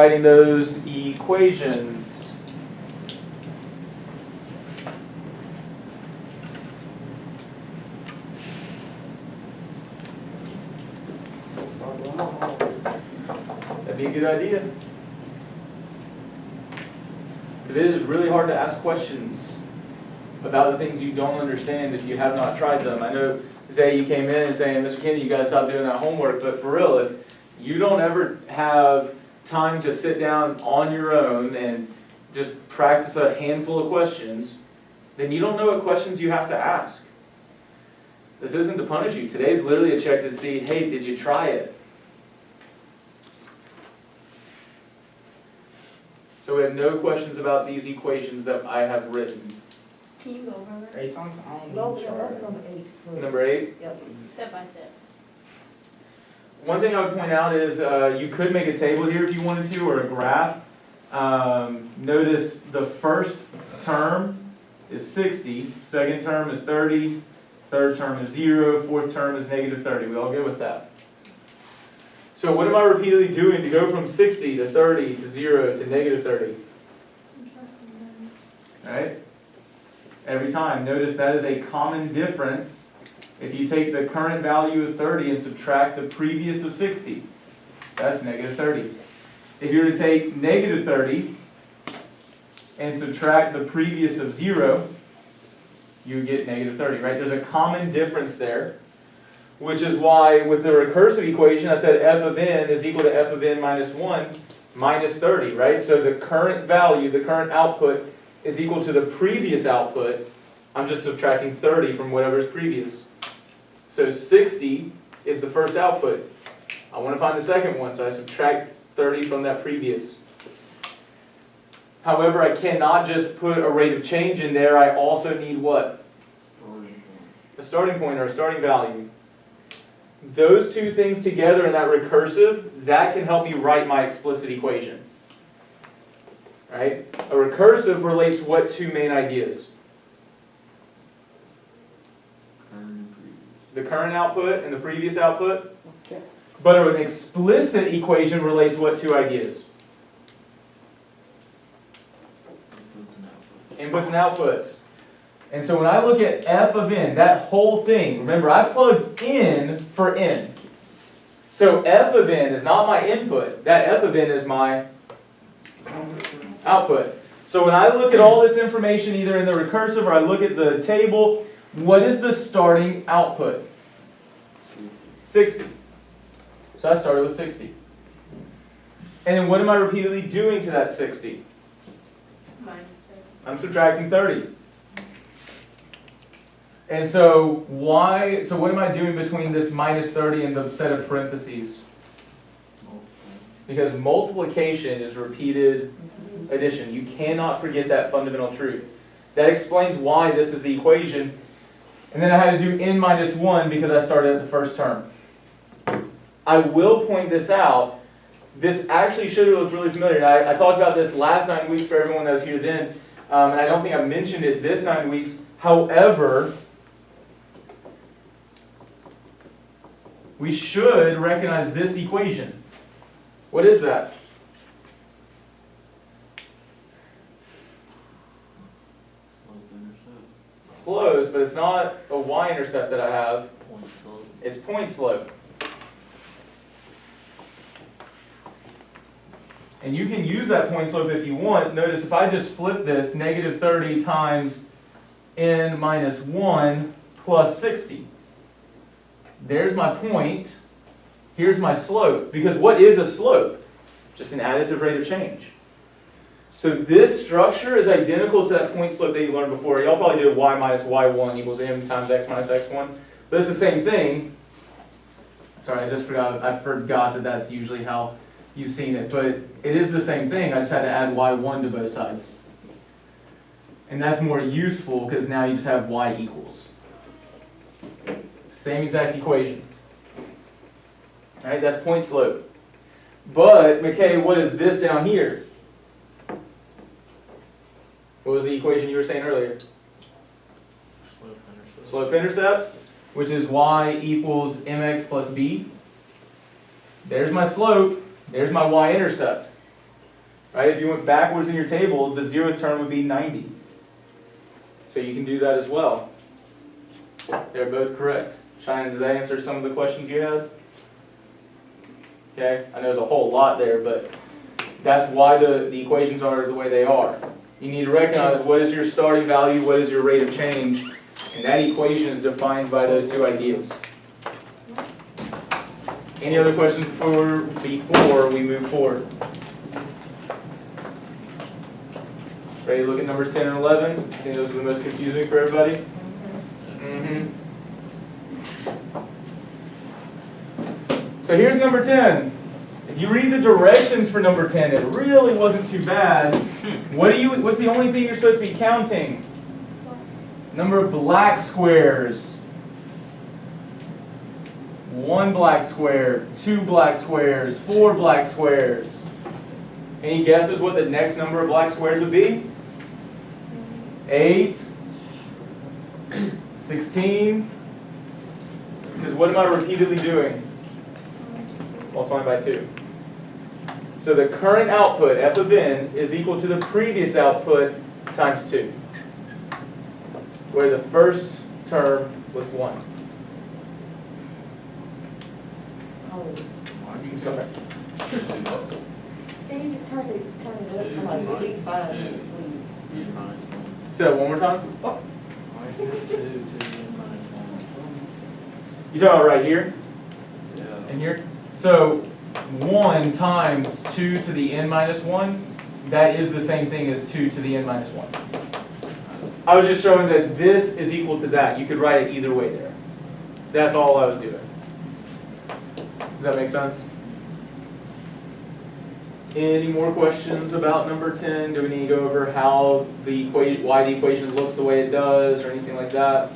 writing those equations. That'd be a good idea. Because it is really hard to ask questions about the things you don't understand if you have not tried them. I know, Zay, you came in and saying, Mr. Kennedy, you got to stop doing that homework. But for real, if you don't ever have time to sit down on your own and just practice a handful of questions, then you don't know what questions you have to ask. This isn't to punish you. Today's literally a check to see, hey, did you try it? So we have no questions about these equations that I have written. Can you go over it? Hey, sometimes I don't Go need over chart. number 8. Number 8. Yep, step by step. One thing I would point out is you could make a table here if you wanted to, or a graph. Notice the first term is 60, second term is 30, third term is 0, fourth term is negative 30. We all good with that? So what am I repeatedly doing to go from 60 to 30 to 0 to negative 30? Right? Every time. Notice that is a common difference if you take the current value of 30 and subtract the previous of 60. That's negative 30. If you were to take negative 30 and subtract the previous of 0, you would get negative 30, right? There's a common difference there, which is why with the recursive equation, I said f of n is equal to f of n minus 1 minus 30, right? So the current value, the current output, is equal to the previous output. I'm just subtracting 30 from whatever's previous. So 60 is the first output. I want to find the second one, so I subtract 30 from that previous. However, I cannot just put a rate of change in there. I also need what? A starting point or a starting value. Those two things together in that recursive, that can help me write my explicit equation. Right? A recursive relates what two main ideas? The current output and the previous output. Okay. But an explicit equation relates what two ideas? Inputs and outputs. And so when I look at f of n, that whole thing, remember I plugged in for n. So f of n is not my input. That f of n is my output. So when I look at all this information either in the recursive or I look at the table, what is the starting output? 60. So I started with 60. And then what am I repeatedly doing to that 60? Minus 30. I'm subtracting 30. And so what am I doing between this minus 30 and the set of parentheses? Because multiplication is repeated addition. You cannot forget that fundamental truth. That explains why this is the equation. And then I had to do n minus 1 because I started at the first term. I will point this out. This actually should have looked really familiar. And I talked about this last 9 weeks for everyone that was here then. And I don't think I mentioned it this 9 weeks. However, we should recognize this equation. What is that? Close, but it's not a y-intercept that I have. It's point slope. And you can use that point slope if you want. Notice if I just flip this, negative 30 times n minus 1 plus 60. There's my point. Here's my slope. Because what is a slope? Just an additive rate of change. So this structure is identical to that point slope that you learned before. Y'all probably did y minus y1 equals m times x minus x1. But it's the same thing. Sorry, I forgot that that's usually how you've seen it. But it is the same thing. I just had to add y1 to both sides. And that's more useful because now you just have y equals. Same exact equation. All right, that's point slope. But, McKay, what is this down here? What was the equation you were saying earlier? Slope intercept, which is y equals mx plus b. There's my slope. There's my y-intercept. Right? If you went backwards in your table, the 0th term would be 90. So you can do that as well. They're both correct. Cheyenne, does that answer some of the questions you had? Okay, I know there's a whole lot there, but that's why the equations are the way they are. You need to recognize what is your starting value, what is your rate of change, and that equation is defined by those two ideas. Any other questions before we move forward? Ready to look at numbers 10 and 11? I think those are the most confusing for everybody. So here's number 10. If you read the directions for number 10, it really wasn't too bad. What's the only thing you're supposed to be counting? Number of black squares. 1 black square, 2 black squares, 4 black squares. Any guesses what the next number of black squares would be? 8, 16. Because what am I repeatedly doing? Multiplying by 2. So the current output, f of n, is equal to the previous output times 2. Where the first term was 1. Okay. Can you just turn it up to like at least 5 minutes, please? Say that one more time. You talking about right here? Yeah. And here? So 1 times 2 to the n minus 1, that is the same thing as 2 to the n minus 1. I was just showing that this is equal to that. You could write it either way there. That's all I was doing. Does that make sense? Any more questions about number 10? Do we need to go over how why the equation looks the way it does or anything like that?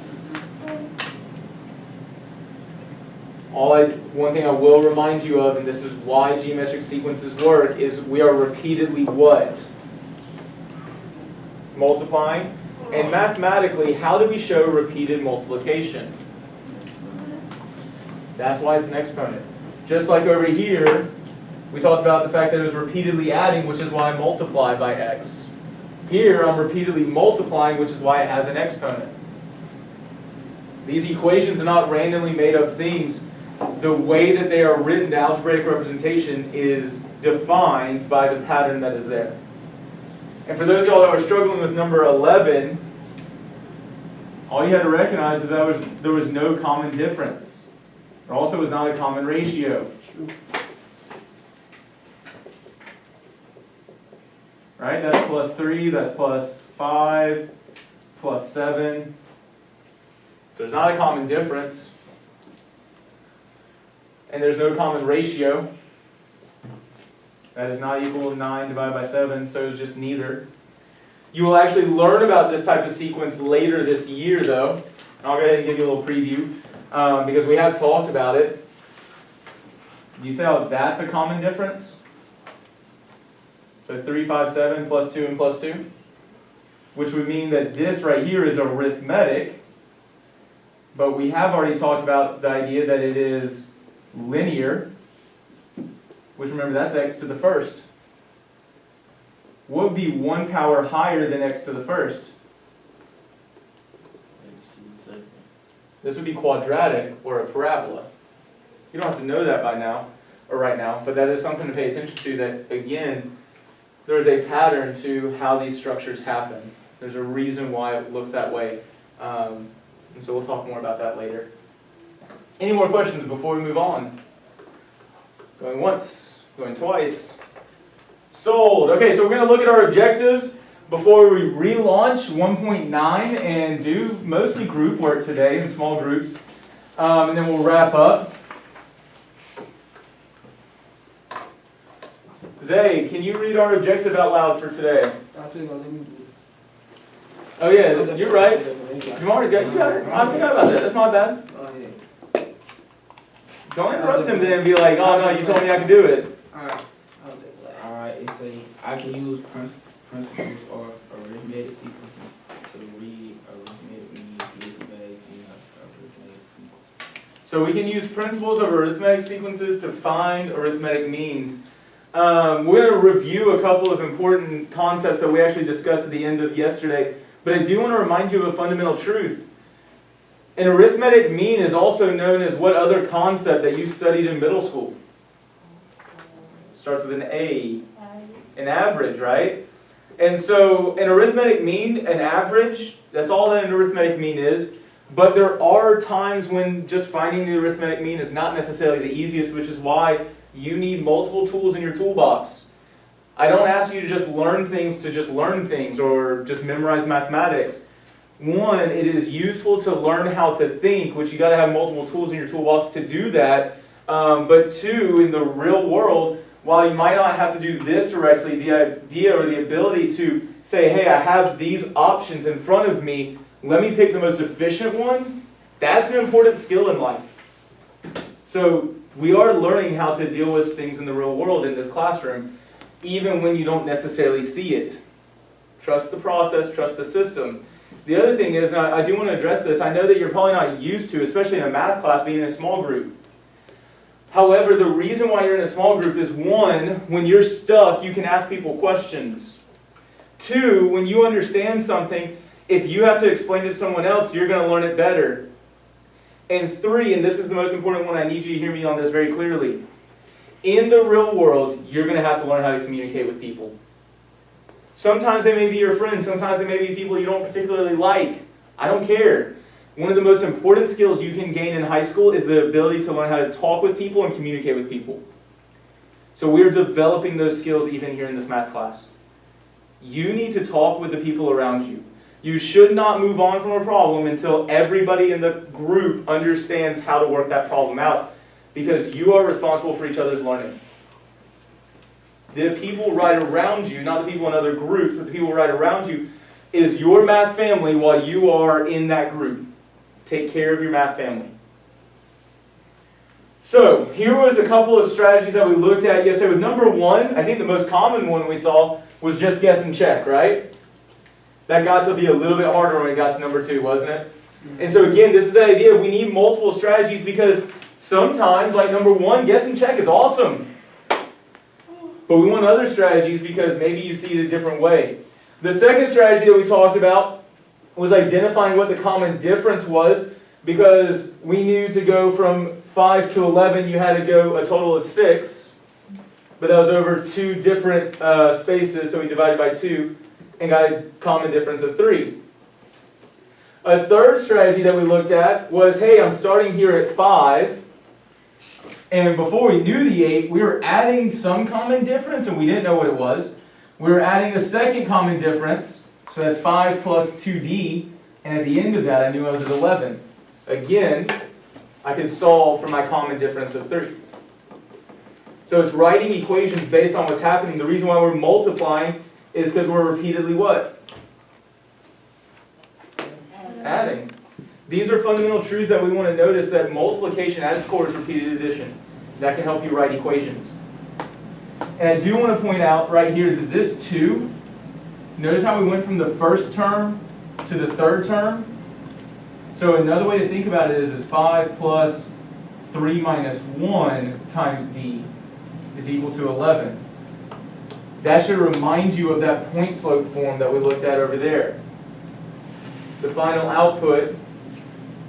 One thing I will remind you of, and this is why geometric sequences work, is we are repeatedly what? Multiplying. And mathematically, how do we show repeated multiplication? That's why it's an exponent. Just like over here, we talked about the fact that it was repeatedly adding, which is why I multiply by x. Here, I'm repeatedly multiplying, which is why it has an exponent. These equations are not randomly made up things. The way that they are written, the algebraic representation is defined by the pattern that is there. And for those of y'all that are struggling with number 11, all you had to recognize is that there was no common difference. There also was not a common ratio. Right? That's plus 3, that's plus 5, plus 7. There's not a common difference. And there's no common ratio. That is not equal to 9 divided by 7, so it's just neither. You will actually learn about this type of sequence later this year, though. And I'll go ahead and give you a little preview, because we have talked about it. Do you see how that's a common difference? So 3, 5, 7 plus 2 and plus 2. Which would mean that this right here is arithmetic. But we have already talked about the idea that it is linear. Which remember, that's x to the first. What would be 1 power higher than x to the first? This would be quadratic or a parabola. You don't have to know that by now, or right now, but that is something to pay attention to, that, again, there is a pattern to how these structures happen. There's a reason why it looks that way. And so we'll talk more about that later. Any more questions before we move on? Going once, going twice. Sold. Okay, so we're going to look at our objectives before we relaunch 1.9 and do mostly group work today in small groups. And then we'll wrap up. Zay, can you read our objective out loud for today? Oh yeah, you're right. Jamar's got it. I forgot about that. That's my bad. Don't interrupt him then and be like, oh no, you told me I could do it. Alright, it's I can use principles or arithmetic sequences to read arithmetic means, arithmetic sequence. So we can use principles of arithmetic sequences to find arithmetic means. We're going to review a couple of important concepts that we actually discussed at the end of yesterday, but I do want to remind you of a fundamental truth. An arithmetic mean is also known as what other concept that you studied in middle school? Starts with an A. An average, right? And so an arithmetic mean, an average, that's all that an arithmetic mean is. But there are times when just finding the arithmetic mean is not necessarily the easiest, which is why you need multiple tools in your toolbox. I don't ask you to just learn things or just memorize mathematics. One, it is useful to learn how to think, which you got to have multiple tools in your toolbox to do that. But two, in the real world, while you might not have to do this directly, the idea or the ability to say, hey, I have these options in front of me, let me pick the most efficient one, that's an important skill in life. So we are learning how to deal with things in the real world in this classroom, even when you don't necessarily see it. Trust the process, trust the system. The other thing is, and I do want to address this, I know that you're probably not used to, especially in a math class, being in a small group. However, the reason why you're in a small group is one, when you're stuck, you can ask people questions. Two, when you understand something, if you have to explain it to someone else, you're going to learn it better. And three, and this is the most important one, I need you to hear me on this very clearly. In the real world, you're going to have to learn how to communicate with people. Sometimes they may be your friends, sometimes they may be people you don't particularly like. I don't care. One of the most important skills you can gain in high school is the ability to learn how to talk with people and communicate with people. So we're developing those skills even here in this math class. You need to talk with the people around you. You should not move on from a problem until everybody in the group understands how to work that problem out, because you are responsible for each other's learning. The people right around you, not the people in other groups, but the people right around you, is your math family while you are in that group. Take care of your math family. So, here was a couple of strategies that we looked at yesterday. With number one, I think the most common one we saw was just guess and check, right? That got to be a little bit harder when it got to number two, wasn't it? And so again, this is the idea. We need multiple strategies because sometimes, like number one, guess and check is awesome. But we want other strategies because maybe you see it a different way. The second strategy that we talked about was identifying what the common difference was, because we knew to go from 5 to 11, you had to go a total of 6. But that was over two different spaces, so we divided by 2 and got a common difference of 3. A third strategy that we looked at was, hey, I'm starting here at 5. And before we knew the 8, we were adding some common difference, and we didn't know what it was. We were adding a second common difference, so that's 5 plus 2d, and at the end of that, I knew I was at 11. Again, I could solve for my common difference of 3. So it's writing equations based on what's happening. The reason why we're multiplying is because we're repeatedly what? Adding. These are fundamental truths that we want to notice, that multiplication at its core is repeated addition. That can help you write equations. And I do want to point out right here that this 2, notice how we went from the first term to the third term? So another way to think about it is 5 plus 3 minus 1 times d is equal to 11. That should remind you of that point slope form that we looked at over there. The final output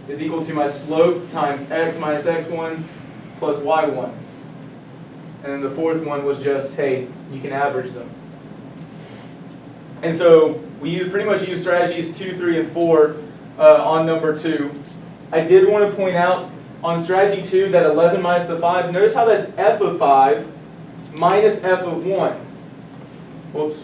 is equal to my slope times x minus x1 plus y1. And then the fourth one was just, hey, you can average them. And so we pretty much use strategies 2, 3, and 4 on number 2. I did want to point out on strategy 2 that 11 minus the 5, notice how that's f of 5 minus f of 1. Whoops.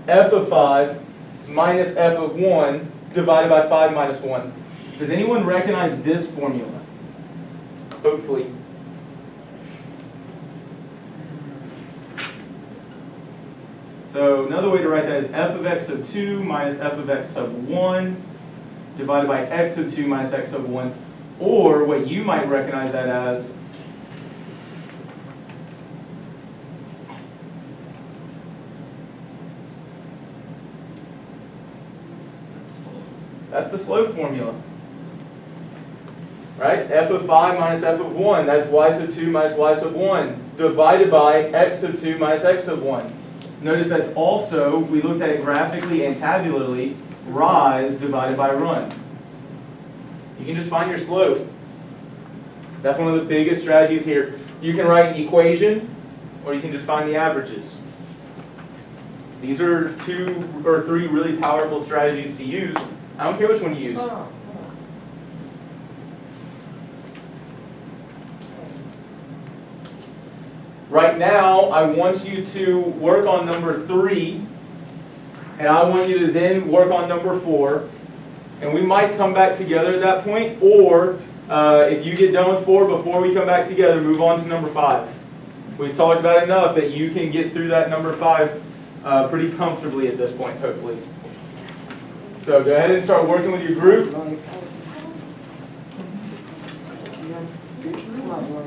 F of 5 minus f of 1 divided by 5 minus 1. Does anyone recognize this formula? Hopefully. So another way to write that is f of x of 2 minus f of x of 1 divided by x of 2 minus x of 1. Or what you might recognize that as that's the slope formula. Right? F of 5 minus f of 1, that's y sub 2 minus y sub 1. divided by x sub 2 minus x sub 1. Notice that's also, we looked at it graphically and tabularly, rise divided by run. You can just find your slope. That's one of the biggest strategies here. You can write an equation, or you can just find the averages. These are 2 or 3 really powerful strategies to use. I don't care which one you use. Oh, Right now, I want you to work on number 3, and I want you to then work on number 4. And we might come back together at that point, or if you get done with 4 before we come back together, move on to number 5. We've talked about enough that you can get through that number 5 pretty comfortably at this point, hopefully. So go ahead and start working with your group. Come on,